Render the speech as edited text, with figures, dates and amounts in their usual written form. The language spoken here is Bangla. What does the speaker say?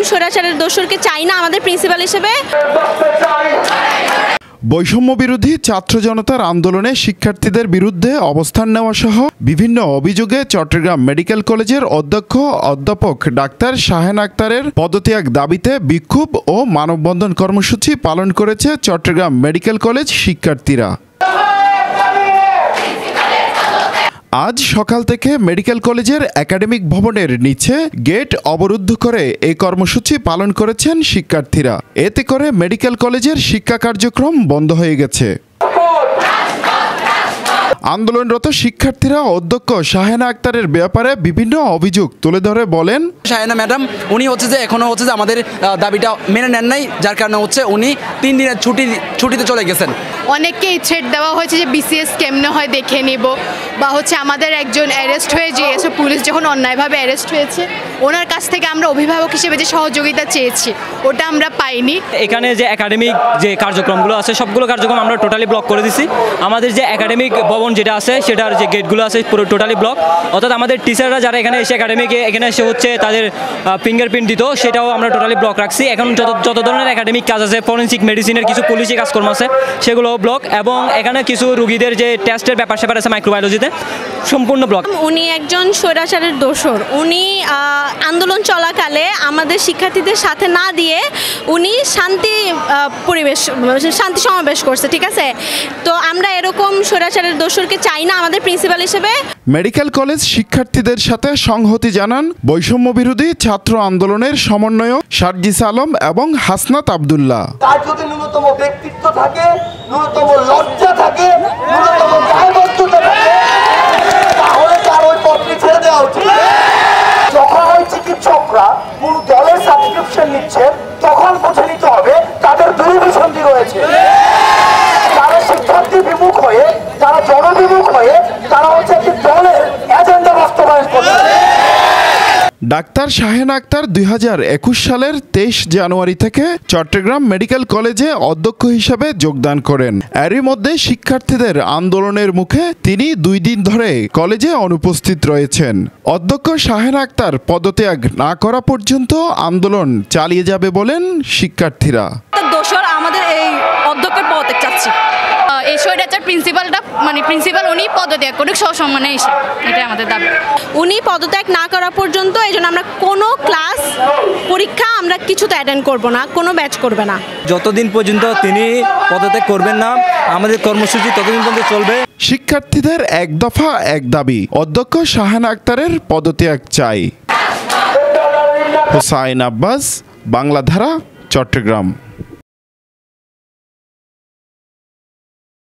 স্বৈরাচারের দোসরকে চাই না আমাদের প্রিন্সিপাল হিসেবে। বৈষম্য বিরোধী ছাত্র জনতার আন্দোলনে শিক্ষার্থীদের বিরুদ্ধে অবস্থান নেওয়া সহ বিভিন্ন অভিযোগে চট্টগ্রাম মেডিকেল কলেজের অধ্যক্ষ অধ্যাপক ডাক্তার শাহেন আক্তারের পদত্যাগ দাবিতে বিক্ষোভ ও মানববন্ধন কর্মসূচি পালন করেছে চট্টগ্রাম মেডিকেল কলেজ শিক্ষার্থীরা। আজ সকাল থেকে মেডিকেল কলেজের একাডেমিক ভবনের নিচে গেট অবরুদ্ধ করে এই কর্মসূচি পালন করেছেন শিক্ষার্থীরা। এতে করে মেডিকেল কলেজের শিক্ষা কার্যক্রম বন্ধ হয়ে গেছে। আন্দোলনরত শিক্ষার্থীরা অধ্যক্ষ শাহেনা আক্তারের ব্যাপারে বিভিন্ন অভিযোগ তুলে ধরে বলেন, শাহেনা ম্যাডাম উনি হচ্ছে যে এখনো হচ্ছে যে আমাদের দাবিটা মেনে নেন নাই, যার কারণে হচ্ছে উনি 3 দিনের ছুটিতে চলে গেছেন। অনেককেই থ্রেট দেওয়া হয়েছে যে বিসিএস কেমনে হয় দেখে নিব, বা হচ্ছে আমাদের একজন অ্যারেস্ট হয়ে গিয়েছে, পুলিশ যখন অন্যায়ভাবে অ্যারেস্ট হয়েছে ওনার কাছ থেকে আমরা অভিভাবক হিসেবে যে সহযোগিতা চেয়েছি ওটা আমরা পাইনি। এখানে যে একাডেমিক যে কার্যক্রমগুলো আছে সবগুলো কার্যক্রম আমরা টোটালি ব্লক করে দিছি। আমাদের যে একাডেমিক ভবন যেটা আছে সেটার যে গেটগুলো আছে পুরো টোটালি ব্লক, অর্থাৎ আমাদের টিচাররা যারা এখানে এসে এখানে এসে হচ্ছে তাদের ফিঙ্গারপ্রিন্ট দিত সেটাও আমরা টোটালি ব্লক রাখছি। এখন যত ধরনের একাডেমিক কাজ আছে, ফরেন্সিক মেডিসিনের কিছু পুলিশি কাজকর্ম আছে সেগুলোও ব্লক, এবং এখানে কিছু রুগীদের যে টেস্টের ব্যাপার স্যাপার আছে মাইক্রোবায়োলজিতে সম্পূর্ণ ব্লক। উনি একজন স্বৈরাচারের দোসর। উনি আন্দোলন চলাকালে আমাদের শিক্ষার্থীদের সাথে না দিয়ে উনি শান্তি সমাবেশ করছে, ঠিক আছে? তো আমরা এরকম স্বৈরাচারের দোসরকে চাই না আমাদের প্রিন্সিপাল হিসেবে। মেডিকেল কলেজ শিক্ষার্থীদের সাথে সংহতি জানান বৈষম্য বিরোধী ছাত্র আন্দোলনের সমন্বয়ক সার্জিস আলম এবং হাসনাত আব্দুল্লাহ। তার যদি ন্যূনতম ব্যক্তিত্ব থাকে, ন্যূনতম লজ্জা থাকে, ন্যূনতম দায়বদ্ধতা থাকে, তাহলে তার ওই পদটি ছেড়ে দেওয়া উচিত। যখন ওই চিকিৎসকরা কোন দলের সাবস্ক্রিপশন নিচ্ছে তখন বুঝে নিতে হবে তাদের দুর্বিসন্ধি রয়েছে। তারা শিক্ষার্থী বিমুখ হয়ে, তারা জনবিমুখ হয়ে, তারা হচ্ছে একটি দলের এজেন্ডা বাস্তবায়ন করছে। ডাক্তার শাহেন আক্তার 2021 সালের 23 জানুয়ারি থেকে চট্টগ্রাম মেডিকেল কলেজে অধ্যক্ষ হিসেবে যোগদান করেন। এরই মধ্যে শিক্ষার্থীদের আন্দোলনের মুখে তিনি 2 দিন ধরে কলেজে অনুপস্থিত রয়েছেন। অধ্যক্ষ শাহেন আক্তার পদত্যাগ না করা পর্যন্ত আন্দোলন চালিয়ে যাবে বলেন শিক্ষার্থীরা। দোসর আমাদের এই অধ্যক্ষের পদত্যাগ চাচ্ছি। এই স্বৈরাচার প্রিন্সিপাল উনি পদত্যাগ করুক সসম্মানে এসে, এটাই আমাদের দাবি। উনি পদত্যাগ না করা পর্যন্ত এই জন্য আমরা কোনো ক্লাস পরীক্ষা আমরা কিছুতে অ্যাটেন্ড করব না, কোনো ব্যাচ করবে না। যতদিন পর্যন্ত তিনি পদত্যাগ করবেন না আমাদের কর্মসূচি ততদিন পর্যন্ত চলবে। শিক্ষার্থীদের এক দফা এক দাবি, অধ্যক্ষ শাহেন আক্তারের পদত্যাগ চাই। হুসাইন আব্বাস, বাংলাধারা, চট্টগ্রাম।